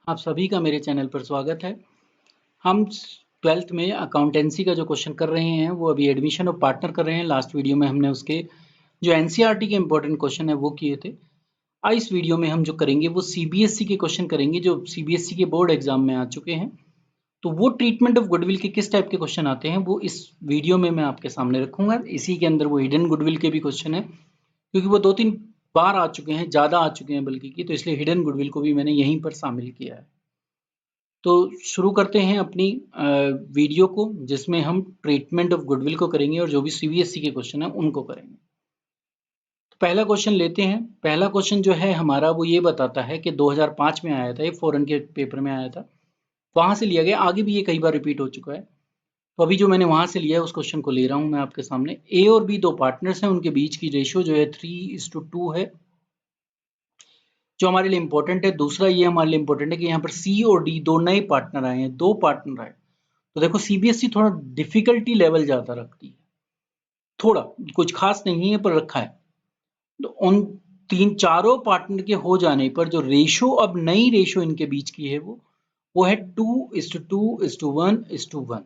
आप सभी का मेरे चैनल पर स्वागत है। हम 12th में अकाउंटेंसी का जो क्वेश्चन कर रहे हैं वो अभी एडमिशन ऑफ पार्टनर कर रहे हैं। लास्ट वीडियो में हमने उसके जो एनसीईआरटी के इंपॉर्टेंट क्वेश्चन है वो किए थे। आज इस वीडियो में हम जो करेंगे वो सीबीएसई के क्वेश्चन करेंगे जो सीबीएसई के बोर्ड एग्जाम में आ चुके हैं। तो वो ट्रीटमेंट ऑफ गुडविल के किस टाइप के क्वेश्चन आते हैं वो इस वीडियो में मैं आपके सामने रखूंगा। इसी के अंदर वो हिडन गुडविल के भी क्वेश्चन है, क्योंकि वो 2-3 बार आ चुके हैं, ज़्यादा आ चुके हैं बल्कि की, तो इसलिए हिडन गुडविल को भी मैंने यहीं पर शामिल किया है। तो शुरू करते हैं अपनी वीडियो को, जिसमें हम ट्रीटमेंट ऑफ गुडविल को करेंगे और जो भी सीबीएसई के क्वेश्चन है उनको करेंगे। तो पहला क्वेश्चन लेते हैं। पहला क्वेश्चन जो है हमारा वो ये बताता है कि 2005 में आया था, ये फॉरेन के पेपर में आया था, वहां से लिया गया। आगे भी ये कई बार रिपीट हो चुका है, तो अभी जो मैंने वहां से लिया है उस क्वेश्चन को ले रहा हूं मैं आपके सामने। ए और बी दो पार्टनर्स हैं, उनके बीच की रेशियो जो है 3:2 है, जो हमारे लिए इंपॉर्टेंट है। दूसरा ये हमारे लिए इंपॉर्टेंट है कि यहाँ पर सी और डी दो नए पार्टनर आए हैं, दो पार्टनर आए। तो देखो सीबीएसई थोड़ा डिफिकल्टी लेवल ज्यादा रखती है, थोड़ा कुछ खास नहीं है पर रखा है। तो उन तीन चारों पार्टनर के हो जाने पर जो रेशो, अब नई रेशो इनके बीच की है वो है 2:2:1:1।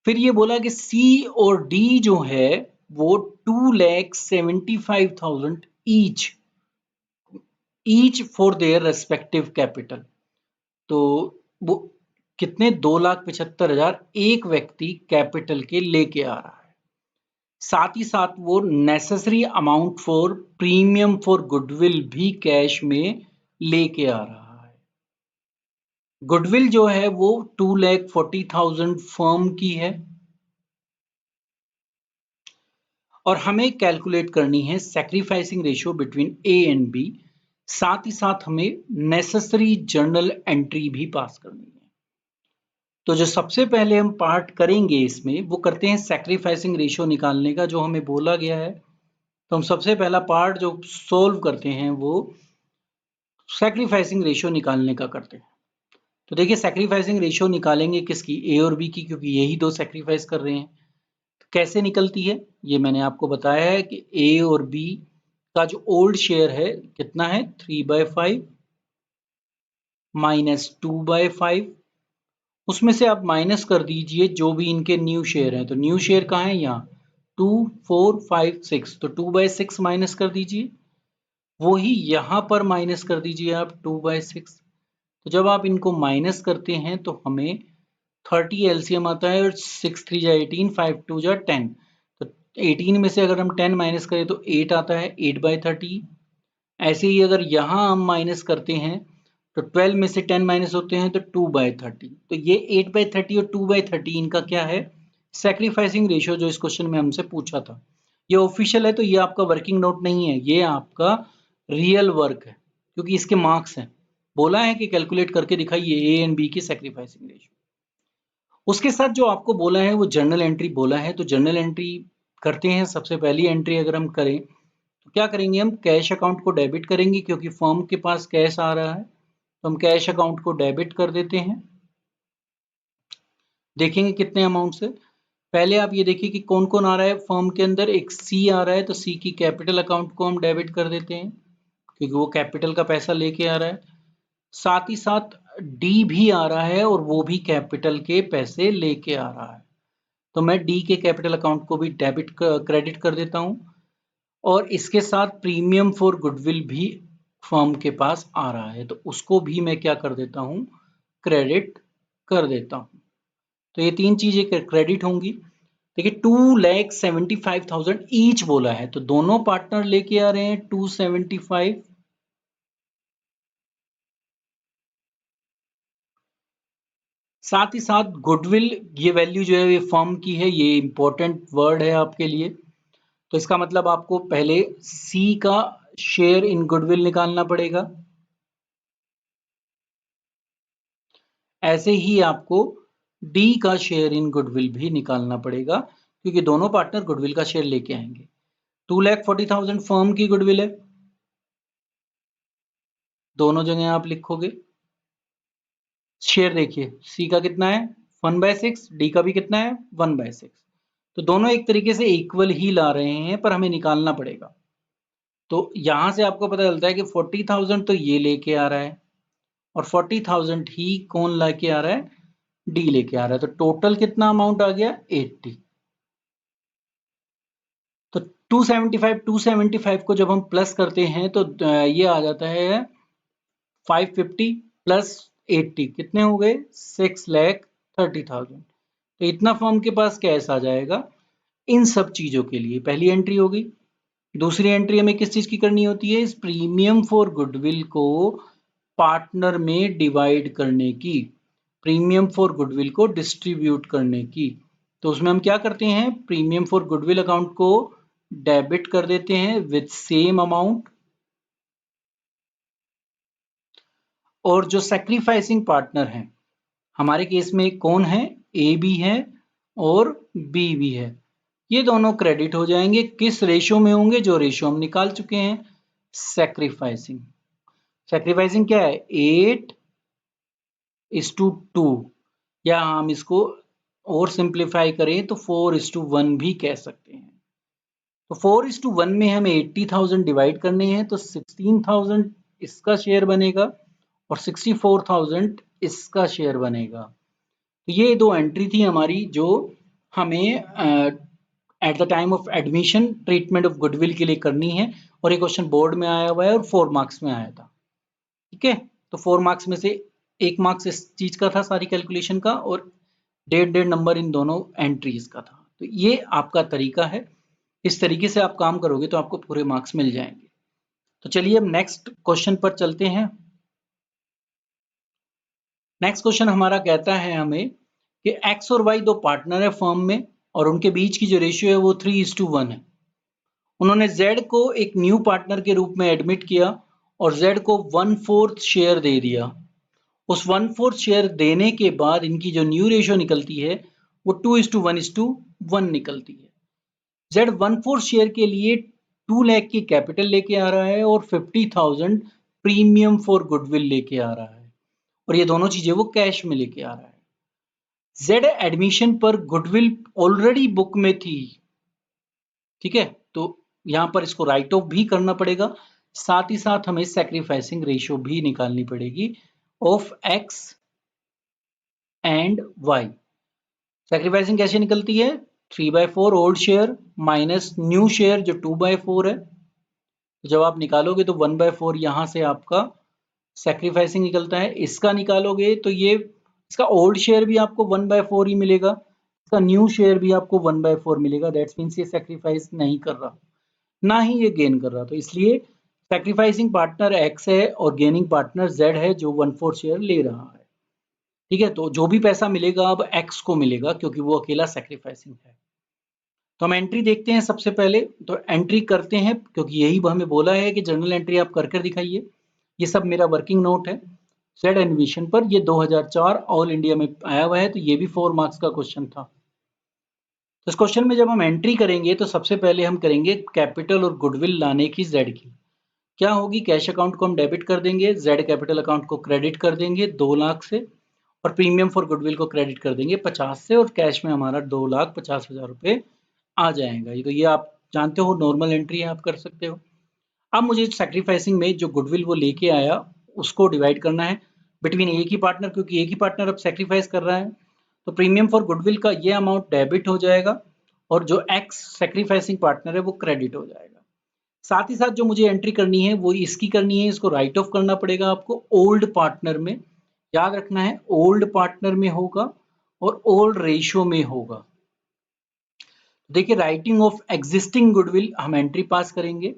फिर ये बोला कि सी और डी जो है वो 2,75,000 each for their respective capital. तो वो कितने, 2,75,000 एक व्यक्ति कैपिटल के लेके आ रहा है। साथ ही साथ वो necessary amount for premium for goodwill भी कैश में लेके आ रहा है। गुडविल जो है वो 2,40,000 फर्म की है और हमें कैलकुलेट करनी है sacrificing ratio between A and B. साथ ही साथ हमें नेसेसरी जर्नल एंट्री भी पास करनी है। तो जो सबसे पहले हम पार्ट करेंगे इसमें वो करते हैं सैक्रिफाइसिंग रेशियो निकालने का, जो हमें बोला गया है। तो हम सबसे पहला पार्ट जो सोल्व करते हैं वो सैक्रिफाइसिंग रेशियो निकालने का करते हैं। तो देखिए सैक्रिफाइसिंग रेशियो निकालेंगे किसकी, ए और बी की, क्योंकि यही दो सैक्रिफाइस कर रहे हैं। तो कैसे निकलती है ये मैंने आपको बताया है कि ए और बी का जो ओल्ड शेयर है कितना है, 3/5 माइनस 2/5। उसमें से आप माइनस कर दीजिए जो भी इनके न्यू शेयर हैं। तो न्यू शेयर कहाँ है, यहाँ 2, 4, 5, 6, तो 2/6 माइनस कर दीजिए। वही यहाँ पर माइनस कर दीजिए आप 2/6। तो जब आप इनको माइनस करते हैं तो हमें 30 एलसीएम आता है, और 6 3 जा 18, 5 2 जा 10। तो 18 में से अगर हम 10 माइनस करें तो 8 आता है, 8/30। ऐसे ही अगर यहाँ हम माइनस करते हैं तो 12 में से 10 माइनस होते हैं तो 2/30। तो ये 8/30 और 2/30 इनका क्या है, सैक्रिफाइसिंग रेशियो, जो इस क्वेश्चन में हमसे पूछा था। ये ऑफिशियल है, तो ये आपका वर्किंग नोट नहीं है, ये आपका रियल वर्क है, क्योंकि इसके मार्क्स हैं। बोला है कि कैलकुलेट करके दिखाइए ए एंड बी की सैक्रिफाइसिंग रेशियो। उसके साथ जो आपको बोला है वो जर्नल एंट्री बोला है। तो जर्नल एंट्री करते हैं। सबसे पहली एंट्री अगर हम करें तो क्या करेंगे, हम कैश अकाउंट को डेबिट करेंगे, क्योंकि फर्म के पास कैश आ रहा है। तो हम कैश अकाउंट को डेबिट कर देते हैं। देखेंगे कितने अमाउंट से। पहले आप ये देखिए कि कौन कौन आ रहा है फर्म के अंदर। एक सी आ रहा है, तो सी की कैपिटल अकाउंट को हम डेबिट कर देते हैं, क्योंकि वो कैपिटल का पैसा लेके आ रहा है। साथ ही साथ डी भी आ रहा है और वो भी कैपिटल के पैसे लेके आ रहा है। तो मैं डी के कैपिटल अकाउंट को भी डेबिट क्रेडिट कर देता हूं, और इसके साथ प्रीमियम फॉर गुडविल भी फर्म के पास आ रहा है, तो उसको भी मैं क्या कर देता हूं, क्रेडिट कर देता हूं। तो ये तीन चीजें क्रेडिट होंगी। देखिए 2,75,000 ईच बोला है, तो दोनों पार्टनर लेके आ रहे हैं 275। साथ ही साथ गुडविल, ये वैल्यू जो है ये फर्म की है, ये इंपॉर्टेंट वर्ड है आपके लिए। तो इसका मतलब आपको पहले सी का शेयर इन गुडविल निकालना पड़ेगा। ऐसे ही आपको डी का शेयर इन गुडविल भी निकालना पड़ेगा, क्योंकि दोनों पार्टनर गुडविल का शेयर लेके आएंगे। 2,40,000 फर्म की गुडविल है, दोनों जगह आप लिखोगे। शेयर देखिए सी का कितना है, 1/6, डी का भी कितना है, 1/6। तो दोनों एक तरीके से इक्वल ही ला रहे हैं, पर हमें निकालना पड़ेगा। तो यहां से आपको पता चलता है कि 40,000 तो ये लेके आ रहा है, और 40,000 ही कौन लेके आ रहा है, डी लेके आ रहा है। तो टोटल कितना अमाउंट आ गया, 80। तो 275 को जब हम प्लस करते हैं तो ये आ जाता है 550 प्लस 80 कितने हो गए, 6,30,000। तो इतना फर्म के पास कैश आ जाएगा इन सब चीजों के लिए। पहली एंट्री हो गई। दूसरी एंट्री हमें किस चीज की करनी होती है, इस प्रीमियम फॉर गुडविल को पार्टनर में डिवाइड करने की, प्रीमियम फॉर गुडविल को डिस्ट्रीब्यूट करने की। तो उसमें हम क्या करते हैं, प्रीमियम फॉर गुडविल अकाउंट को डेबिट कर देते हैं विथ सेम अमाउंट, और जो सैक्रिफाइसिंग पार्टनर है हमारे केस में कौन है, ए भी है और बी भी है, ये दोनों क्रेडिट हो जाएंगे। किस रेशियो में होंगे, जो रेशियो हम निकाल चुके हैं, सैक्रिफाइसिंग। सैक्रिफाइसिंग क्या है, 8:2, या हम इसको और सिंप्लीफाई करें तो 4:1 भी कह सकते हैं। तो 4:1 में हमें 80,000 डिवाइड करने हैं, तो 16,000 इसका शेयर बनेगा और 64,000 इसका शेयर बनेगा। तो ये दो एंट्री थी हमारी जो हमें at the time of admission treatment of goodwill के लिए करनी है, और ये क्वेश्चन बोर्ड में आया हुआ है और 4 मार्क्स में आया था। ठीक है, तो 4 मार्क्स में से 1 मार्क्स इस चीज का था सारी कैलकुलेशन का, और 1.5 नंबर इन दोनों एंट्रीज का था। तो ये आपका तरीका है, इस तरीके से आप काम करोगे तो आपको पूरे मार्क्स मिल जाएंगे। तो चलिए अब नेक्स्ट क्वेश्चन पर चलते हैं। नेक्स्ट क्वेश्चन हमारा कहता है हमें कि एक्स और वाई दो पार्टनर है फर्म में, और उनके बीच की जो रेशियो है वो 3:1 है। उन्होंने जेड को एक न्यू पार्टनर के रूप में एडमिट किया और जेड को 1/4 शेयर दे दिया। उस 1/4 शेयर देने के बाद इनकी जो न्यू रेशियो निकलती है वो 2:1 निकलती है। जेड 1/4 शेयर के लिए 2 लाख की कैपिटल लेके आ रहा है और 50,000 प्रीमियम फॉर गुडविल लेके आ रहा है, और ये दोनों चीजें वो कैश में लेके आ रहा है। जेड एडमिशन पर गुडविल ऑलरेडी बुक में थी, ठीक है, तो यहां पर इसको राइट ऑफ भी करना पड़ेगा, साथ ही साथ हमें सैक्रिफाइसिंग रेशियो भी निकालनी पड़ेगी of X and Y. Sacrificing कैसे निकलती है, 3/4 old share minus new share जो 2/4 है। तो जब आप निकालोगे तो 1/4 यहां से आपका सैक्रिफाइसिंग निकलता है। इसका निकालोगे तो ये इसका ओल्ड शेयर भी आपको 1/4 ही मिलेगा, इसका न्यू शेयर भी आपको 1/4 मिलेगा। दैट्स मीन्स ये सैक्रिफाइस नहीं कर रहा, ना ही ये गेन कर रहा। तो इसलिए सैक्रिफाइसिंग पार्टनर एक्स है और गेनिंग पार्टनर जेड है जो 1/4 शेयर ले रहा है। ठीक है, तो जो भी पैसा मिलेगा अब एक्स को मिलेगा क्योंकि वो अकेला सैक्रिफाइसिंग है। तो हम एंट्री देखते हैं सबसे पहले, तो एंट्री करते हैं क्योंकि यही हमें बोला है कि जर्नल एंट्री आप कर दिखाइए। ये सब मेरा वर्किंग नोट है जेड एडमिशन पर, ये 2004 ऑल इंडिया में आया हुआ है, तो ये भी 4 मार्क्स का क्वेश्चन था। तो इस क्वेश्चन में जब हम एंट्री करेंगे तो सबसे पहले हम करेंगे कैपिटल और गुडविल लाने की जेड की। क्या होगी, कैश अकाउंट को हम डेबिट कर देंगे, जेड कैपिटल अकाउंट को क्रेडिट कर देंगे 2 लाख से, और प्रीमियम फॉर गुडविल को क्रेडिट कर देंगे 50 से, और कैश में हमारा 2,50,000 रुपये आ जाएगा। ये तो ये आप जानते हो, नॉर्मल एंट्री है, आप कर सकते हो। अब मुझे सैक्रिफाइसिंग में जो गुडविल वो लेके आया उसको डिवाइड करना है बिटवीन एक ही पार्टनर, क्योंकि एक ही पार्टनर अब सैक्रिफाइस कर रहा है। तो प्रीमियम फॉर गुडविल का ये अमाउंट डेबिट हो जाएगा और जो एक्स सैक्रिफाइसिंग पार्टनर है वो क्रेडिट हो जाएगा। साथ ही साथ जो मुझे एंट्री करनी है वो इसकी करनी है, इसको राइट ऑफ करना पड़ेगा आपको ओल्ड पार्टनर में। याद रखना है ओल्ड पार्टनर में होगा और ओल्ड रेशियो में होगा। देखिए राइटिंग ऑफ एग्जिस्टिंग गुडविल हम एंट्री पास करेंगे,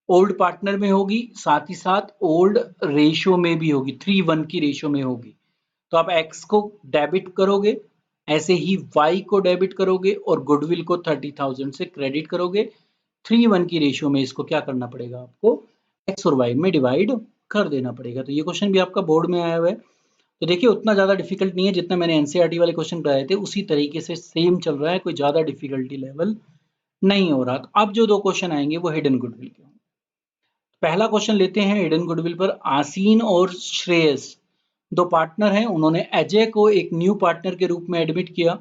ओल्ड पार्टनर में होगी, साथ ही साथ ओल्ड रेशियो में भी होगी, 3:1 की रेशियो में होगी। तो आप एक्स को डेबिट करोगे, ऐसे ही वाई को डेबिट करोगे और गुडविल को 30,000 से क्रेडिट करोगे। 3:1 की रेशियो में इसको क्या करना पड़ेगा, आपको एक्स और वाई में डिवाइड कर देना पड़ेगा। तो ये क्वेश्चन भी आपका बोर्ड में आया हुआ है। तो देखिए उतना ज़्यादा डिफिकल्ट नहीं है, जितना मैंने एनसीईआरटी वाले क्वेश्चन बताए थे उसी तरीके से सेम चल रहा है, कोई ज़्यादा डिफिकल्टी लेवल नहीं हो रहा। तो अब जो दो क्वेश्चन आएंगे वो हिडन गुडविल के। पहला क्वेश्चन लेते हैं हिडन गुडविल पर। आसीन और श्रेयस दो पार्टनर हैं, उन्होंने अजय को एक न्यू पार्टनर के रूप में एडमिट किया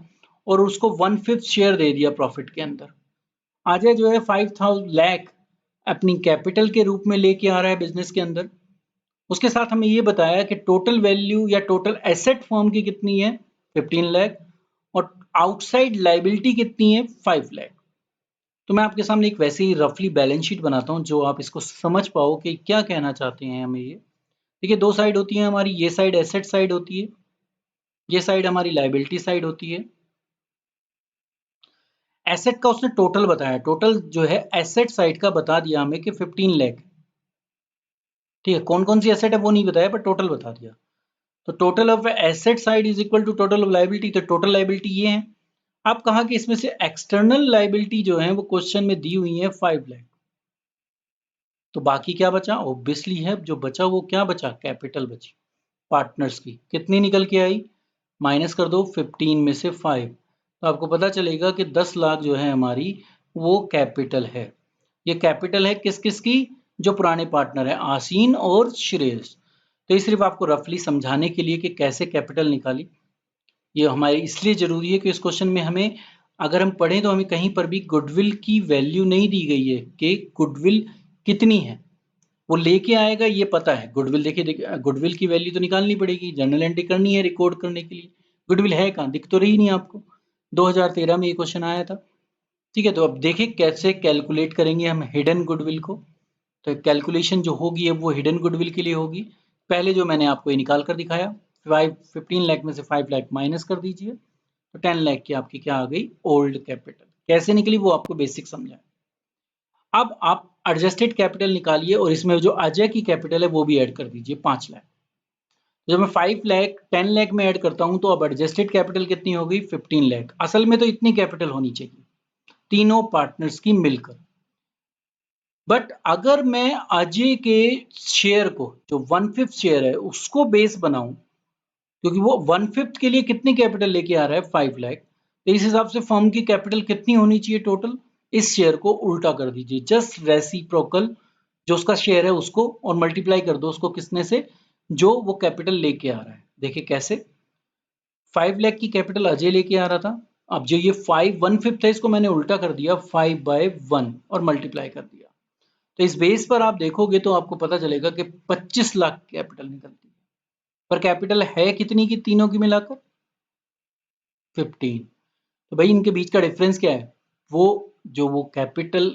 और उसको 1/5 शेयर दे दिया प्रॉफिट के अंदर। अजय जो है 5,000 लाख अपनी कैपिटल के रूप में लेके आ रहा है बिजनेस के अंदर, उसके साथ हमें ये बताया कि टोटल वैल्यू या टोटल एसेट फर्म की कितनी है 15 लाख और आउटसाइड लायबिलिटी कितनी है 5 लाख। तो मैं आपके सामने एक वैसे ही रफली बैलेंस शीट बनाता हूं जो आप इसको समझ पाओ कि क्या कहना चाहते हैं हमें ये। देखिए दो साइड होती है हमारी, ये साइड एसेट साइड होती है, ये साइड हमारी लायबिलिटी साइड होती है। एसेट का उसने टोटल बताया, टोटल जो है एसेट साइड का बता दिया हमें कि 15 लाख। ठीक है, कौन कौन सी एसेट है वो नहीं बताया, पर टोटल बता दिया। तो total of asset side is equal to total of liability, तो टोटल लायबिलिटी ये है। अब कहा कि इसमें से एक्सटर्नल लायबिलिटी जो है वो क्वेश्चन में दी हुई है 5 लाख। तो बाकी क्या बचा, ऑब्वियसली है जो बचा वो क्या बचा, कैपिटल बची पार्टनर्स की। कितनी निकल के आई, माइनस कर दो 15 में से 5, तो आपको पता चलेगा कि 10 लाख जो है हमारी वो कैपिटल है। ये कैपिटल है किस किस की, जो पुराने पार्टनर है आसीन और श्रेयस। तो ये सिर्फ आपको रफली समझाने के लिए कि कैसे कैपिटल निकाली। ये हमारे इसलिए जरूरी है कि इस क्वेश्चन में हमें अगर हम पढ़ें तो हमें कहीं पर भी गुडविल की वैल्यू नहीं दी गई है कि गुडविल कितनी है। वो लेके आएगा ये पता है, गुडविल देखिए गुडविल की वैल्यू तो निकालनी पड़ेगी, जर्नल एंट्री करनी है रिकॉर्ड करने के लिए। गुडविल है कहाँ, दिख तो रही नहीं आपको। 2013 में ये क्वेश्चन आया था। ठीक है, तो अब देखिए कैसे कैलकुलेट करेंगे हम हिडन गुडविल को। तो कैलकुलेशन जो होगी अब वो हिडन गुडविल के लिए होगी। पहले जो मैंने आपको ये निकाल कर दिखाया, 15 लाख में से 5 लाख माइनस कर दीजिए, तो 10 लाख की आपकी क्या आ गई, ओल्ड कैपिटल। कैसे निकली वो आपको बेसिक समझा। अब आप एडजस्टेड कैपिटल निकालिए और इसमें जो अजय की कैपिटल है वो भी ऐड कर दीजिए 5 लाख। जब मैं 5 लाख 10 लाख में ऐड करता हूं तो अब एडजस्टेड कैपिटल कितनी हो गई 15 लाख। असल में तो इतनी कैपिटल होनी चाहिए तीनों पार्टनर्स की मिलकर। बट अगर मैं अजय के शेयर को जो 1/5 शेयर है उसको बेस बनाऊं, क्योंकि वो 1/5 के लिए कितनी कैपिटल लेके आ रहा है 5 लाख, तो इस हिसाब से फर्म की कैपिटल कितनी होनी चाहिए टोटल। इस शेयर को उल्टा कर दीजिए, जस्ट रेसिप्रोकल जो उसका शेयर है उसको, और मल्टीप्लाई कर दो उसको किसने से, जो वो कैपिटल लेके आ रहा है। देखिए कैसे, 5 लाख की कैपिटल अजय लेके आ रहा था, अब जो ये 1/5 है इसको मैंने उल्टा कर दिया 5/1 और मल्टीप्लाई कर दिया। तो इस बेस पर आप देखोगे तो आपको पता चलेगा कि 25 लाख कैपिटल निकलती है। पर कैपिटल है कितनी की तीनों की मिलाकर 15। तो भाई इनके बीच का डिफरेंस क्या है, वो जो वो कैपिटल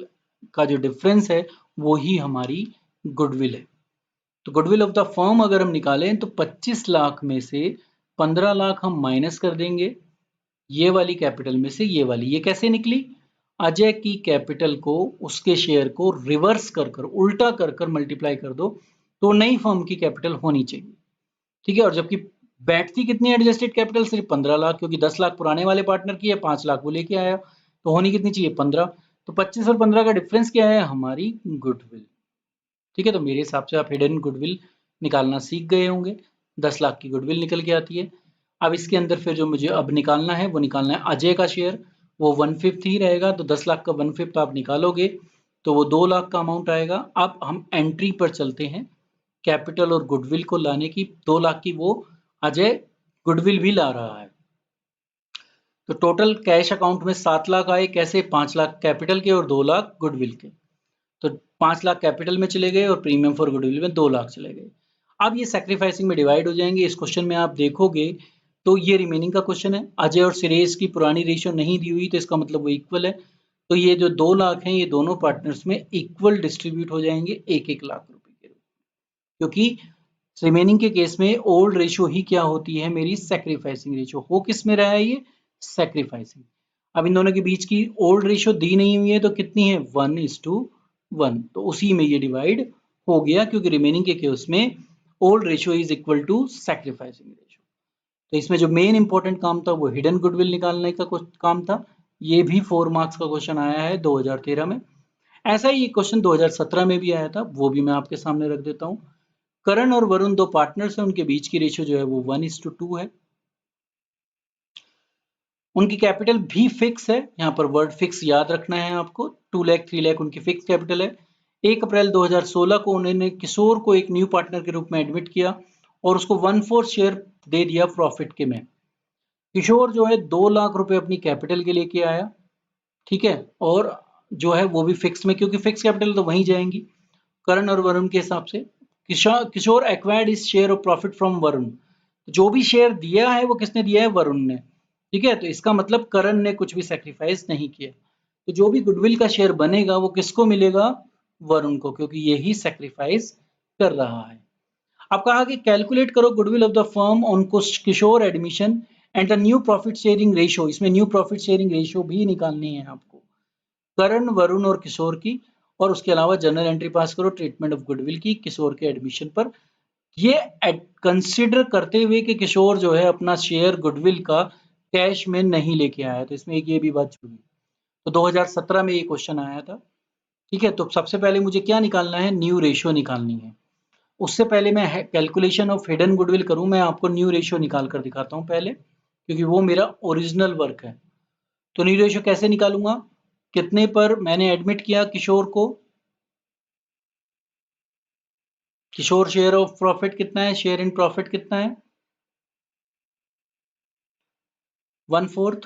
का जो डिफरेंस है वो ही हमारी गुडविल है। तो गुडविल ऑफ द फर्म अगर हम निकालें तो 25 लाख में से 15 लाख हम माइनस कर देंगे ये वाली कैपिटल में से ये वाली। ये कैसे निकली, अजय की कैपिटल को उसके शेयर को रिवर्स कर कर उल्टा कर कर मल्टीप्लाई कर दो तो नई फर्म की कैपिटल होनी चाहिए। ठीक है, और जबकि बैठती कितनी एडजस्टेड कैपिटल सिर्फ 15 लाख, क्योंकि 10 लाख पुराने वाले पार्टनर की है, 5 लाख वो लेके आया, तो होनी कितनी चाहिए 15। तो 25 और 15 का डिफरेंस क्या है, हमारी गुडविल। ठीक है, तो मेरे हिसाब से आप हिडन गुडविल निकालना सीख गए होंगे। 10 लाख की गुडविल निकल के आती है। अब इसके अंदर फिर जो मुझे अब निकालना है वो निकालना है अजय का शेयर, वो 1/5 ही रहेगा, तो 10 लाख का 1/5 आप निकालोगे तो वो 2 लाख का अमाउंट आएगा। अब हम एंट्री पर चलते हैं कैपिटल और गुडविल को लाने की। 2 लाख की वो अजय गुडविल भी ला रहा है, तो टोटल कैश अकाउंट में 7 लाख आए, कैसे, 5 लाख कैपिटल के और 2 लाख गुडविल के। तो 5 लाख कैपिटल में चले गए और प्रीमियम फॉर गुडविल में 2 लाख चले गए। अब ये सैक्रिफाइसिंग में डिवाइड हो जाएंगे। इस क्वेश्चन में आप देखोगे तो ये रिमेनिंग का क्वेश्चन है, अजय और सुरेश की पुरानी रेशियो नहीं दी हुई, तो इसका मतलब वो इक्वल है। तो ये जो 2 लाख हैं ये दोनों पार्टनर्स में इक्वल डिस्ट्रीब्यूट हो जाएंगे 1-1 लाख रुपए के रूप में, क्योंकि रिमेनिंग के केस में ओल्ड रेशियो ही क्या होती है, मेरी सैक्रिफाइसिंग रेशियो। हो किस में रहा है ये, सैक्रिफाइसिंग। अब इन दोनों के बीच की ओल्ड रेशियो दी नहीं हुई है तो कितनी है 1:1, तो उसी में ये डिवाइड हो गया, क्योंकि रिमेनिंग के केस में old ratio is equal to sacrificing ratio. तो इसमें जो मेन इंपॉर्टेंट काम था वो हिडन गुडविल निकालने का काम था। ये भी 4 मार्क्स का क्वेश्चन आया है 2013 में। ऐसा ही क्वेश्चन 2017 में भी आया था, वो भी मैं आपके सामने रख देता हूँ। करण और वरुण 2 पार्टनर्स हैं, उनके बीच की रेशियो जो है वो 1:2 है। उनकी कैपिटल भी फिक्स है, यहाँ पर वर्ड फिक्स याद रखना है आपको। 2 लाख 3 लाख उनकी फिक्स कैपिटल है। 1 अप्रैल 2016 को उन्होंने किशोर को एक न्यू पार्टनर के रूप में एडमिट किया और उसको 1/4 शेयर दे दिया प्रॉफिट के में। किशोर जो है 2 लाख रुपए अपनी कैपिटल के लेके आया, ठीक है, और जो है वो भी फिक्स में, क्योंकि फिक्स कैपिटल तो वहीं जाएंगी करण और वरुण के हिसाब से। Kishore acquired is share of profit from Varun. जो भी शेयर दिया है वो किसने दिया है? वरुण ने। ठीक है, तो इसका मतलब करण ने कुछ भी सैक्रिफाइस नहीं किया। तो जो भी गुडविल का शेयर बनेगा वो किसको मिलेगा? वरुण को, क्योंकि यही सैक्रिफाइस कर रहा है। अब कहा कि कैलकुलेट करो goodwill of the firm on Kishor admission and the new profit sharing ratio. इसमें न्यू प्रॉफिट शेयरिंग रेशियो भी निकालनी है आपको, करण, वरुण और किशोर की। और उसके अलावा जर्नल एंट्री पास करो ट्रीटमेंट ऑफ गुडविल की किशोर के एडमिशन पर। ये कंसिडर करते हुए कि किशोर जो है अपना शेयर गुडविल का कैश में नहीं लेके आया, तो इसमें एक ये भी बात जुड़ी। तो 2017 में ये क्वेश्चन आया था। ठीक है, तो सबसे पहले मुझे क्या निकालना है? न्यू रेशियो निकालनी है। उससे पहले मैं कैलकुलेशन ऑफ हिडन गुडविल करूं, मैं आपको न्यू रेशियो निकाल कर दिखाता हूं पहले, क्योंकि वो मेरा ओरिजिनल वर्क है। तो न्यू रेशियो कैसे निकालूंगा? कितने पर मैंने एडमिट किया किशोर को? किशोर शेयर ऑफ प्रॉफिट कितना है? शेयर इन प्रॉफिट कितना है? 1/4,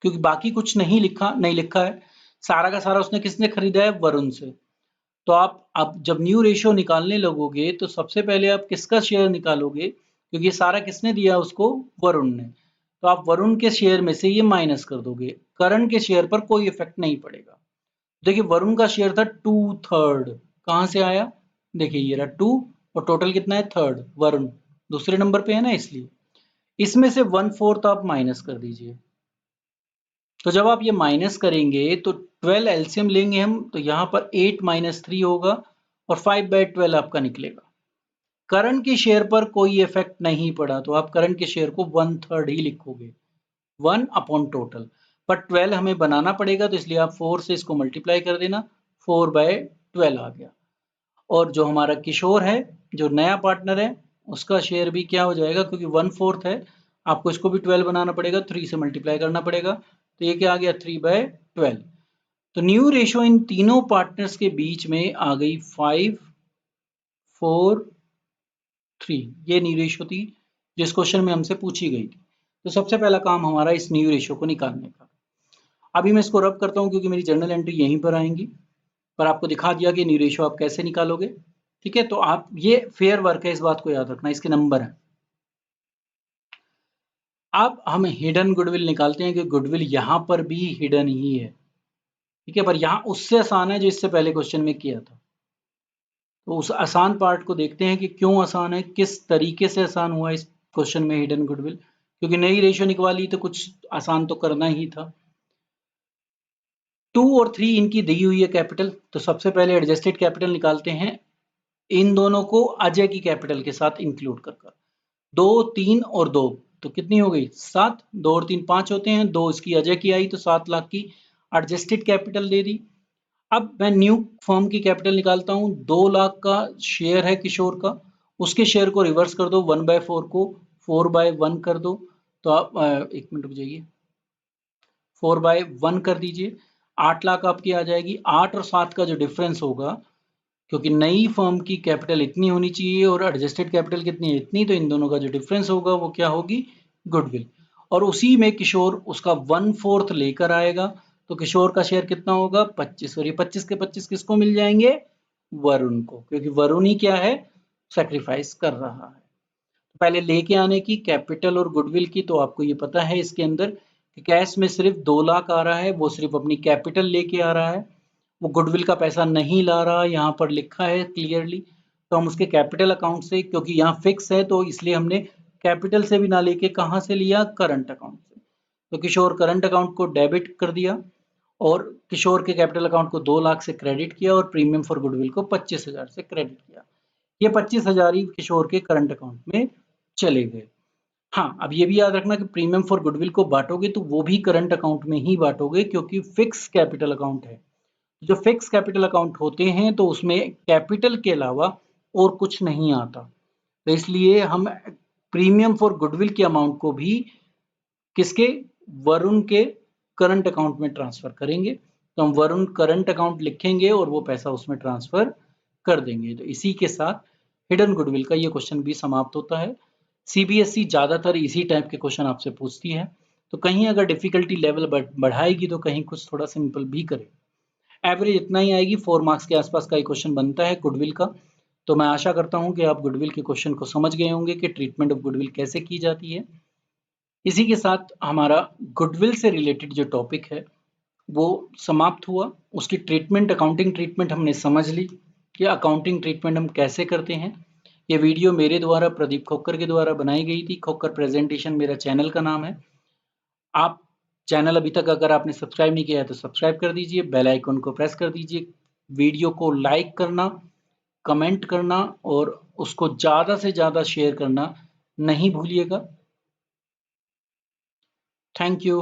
क्योंकि बाकी कुछ नहीं लिखा है। सारा का सारा उसने किसने खरीदा है? वरुण से। तो आप अब जब न्यू रेशियो निकालने लगोगे तो सबसे पहले आप किसका शेयर निकालोगे? क्योंकि ये सारा किसने दिया उसको? वरुण ने। तो आप वरुण के शेयर में से ये माइनस कर दोगे, करण के शेयर पर कोई इफेक्ट नहीं पड़ेगा। देखिए वरुण का शेयर था 2/3, कहाँ से आया? देखिए ये रहा 2 और टोटल कितना है? 3rd। वरुण दूसरे नंबर पे है ना, इसलिए इसमें से 1/4 आप माइनस कर दीजिए। तो जब आप ये माइनस करेंगे तो 12 एलसीएम लेंगे हम, तो यहाँ पर 8 - 3 होगा और 5/12 आपका निकलेगा। करंट के शेयर पर कोई इफेक्ट नहीं पड़ा, तो आप करंट के शेयर को 1/3 ही लिखोगे, 1 अपॉन टोटल। पर 12 हमें बनाना पड़ेगा, तो इसलिए आप 4 से इसको मल्टीप्लाई कर देना, 4/12 आ गया। और जो हमारा किशोर है, जो नया पार्टनर है, उसका शेयर भी क्या हो जाएगा? क्योंकि 1/4 है, आपको इसको भी 12 बनाना पड़ेगा, 3 से मल्टीप्लाई करना पड़ेगा, तो ये क्या आ गया? 3/12। तो न्यू रेशियो इन तीनों पार्टनर्स के बीच में आ गई 5, 4, 3। ये न्यू रेशियो थी जिस क्वेश्चन में हमसे पूछी गई थी। तो सबसे पहला काम हमारा इस न्यू रेशियो को निकालने का। अभी मैं इसको रब करता हूँ क्योंकि मेरी जर्नल एंट्री यहीं पर आएंगी, पर आपको दिखा दिया कि न्यू रेशियो आप कैसे निकालोगे। ठीक है, तो आप ये फेयर वर्क है, इस बात को याद रखना, इसके नंबर है। अब हम हिडन गुडविल निकालते हैं कि गुडविल यहाँ पर भी हिडन ही है। ठीक है, पर यहाँ उससे आसान है जो इससे पहले क्वेश्चन में किया था। तो उस आसान पार्ट को देखते हैं कि क्यों आसान है, किस तरीके से आसान हुआ इस क्वेश्चन में हिडन गुडविल। क्योंकि नई रेशियो निकाली तो कुछ आसान तो करना ही था। 2 और 3 इनकी दी हुई है कैपिटल, तो सबसे पहले एडजस्टेड कैपिटल निकालते हैं। इन दोनों को अजय की कैपिटल के साथ इंक्लूड कर 2, 3 और 2, तो कितनी हो गई? 7। 2 और 3 5 होते हैं, 2 इसकी अजय की आई तो 7 लाख की एडजस्टेड कैपिटल दे दी। अब मैं न्यू फर्म की कैपिटल निकालता हूँ। 2 लाख का शेयर है किशोर का, उसके शेयर को रिवर्स कर दो, 1/4 को 4/1 कर दो। तो आप एक मिनट रुक जाइए, 4/1 कर दीजिए, 8 लाख आपकी आ जाएगी। 8 और 7 का जो डिफरेंस होगा, क्योंकि नई फर्म की कैपिटल इतनी होनी चाहिए और एडजस्टेड कैपिटल कितनी है? इतनी, तो इन दोनों का जो डिफरेंस होगा वो क्या होगी? गुडविल। और उसी में किशोर उसका 1/4 लेकर आएगा, तो किशोर का शेयर कितना होगा? 25। और ये 25 के 25 किसको मिल जाएंगे? वरुण को, क्योंकि वरुण ही क्या है? सेक्रीफाइस कर रहा है। पहले लेके आने की कैपिटल और गुडविल की, तो आपको ये पता है इसके अंदर कि कैश में सिर्फ 2 लाख आ रहा है, वो सिर्फ अपनी कैपिटल लेके आ रहा है, वो गुडविल का पैसा नहीं ला रहा, यहाँ पर लिखा है क्लियरली। तो हम उसके कैपिटल अकाउंट से, क्योंकि यहाँ फिक्स है तो इसलिए हमने कैपिटल से भी ना लेके कहाँ से लिया? करंट अकाउंट से। तो किशोर करंट अकाउंट को डेबिट कर दिया और किशोर के कैपिटल अकाउंट को 2 लाख से क्रेडिट किया और प्रीमियम फॉर गुडविल को 25,000 से क्रेडिट किया। ये 25,000 ही किशोर के करंट अकाउंट में चले गए। हाँ, अब ये भी याद रखना कि प्रीमियम फॉर गुडविल को बांटोगे तो वो भी करंट अकाउंट में ही बांटोगे, क्योंकि फिक्स कैपिटल अकाउंट है। जो फिक्स कैपिटल अकाउंट होते हैं तो उसमें कैपिटल के अलावा और कुछ नहीं आता, तो इसलिए हम प्रीमियम फॉर गुडविल के अमाउंट को भी किसके? वरुण के करंट अकाउंट में ट्रांसफर करेंगे। तो हम वरुण करंट अकाउंट लिखेंगे और वो पैसा उसमें ट्रांसफर कर देंगे। तो इसी के साथ हिडन गुडविल का ये क्वेश्चन भी समाप्त होता है। सीबीएसई ज्यादातर इसी टाइप के क्वेश्चन आपसे पूछती है, तो कहीं अगर डिफिकल्टी लेवल बढ़ाएगी तो कहीं कुछ थोड़ा सिंपल भी करे। एवरेज इतना ही आएगी, 4 मार्क्स के आसपास का एक क्वेश्चन बनता है गुडविल का। तो मैं आशा करता हूं कि आप गुडविल के क्वेश्चन को समझ गए होंगे कि ट्रीटमेंट ऑफ गुडविल कैसे की जाती है। इसी के साथ हमारा गुडविल से रिलेटेड जो टॉपिक है वो समाप्त हुआ। उसकी ट्रीटमेंट, अकाउंटिंग ट्रीटमेंट हमने समझ ली कि अकाउंटिंग ट्रीटमेंट हम कैसे करते हैं। ये वीडियो मेरे द्वारा, प्रदीप खोकर के द्वारा बनाई गई थी। खोकर प्रेजेंटेशन मेरा चैनल का नाम है। आप चैनल अभी तक अगर आपने सब्सक्राइब नहीं किया है तो सब्सक्राइब कर दीजिए, बेल आइकन को प्रेस कर दीजिए, वीडियो को लाइक करना, कमेंट करना और उसको ज़्यादा से ज़्यादा शेयर करना नहीं भूलिएगा। Thank you.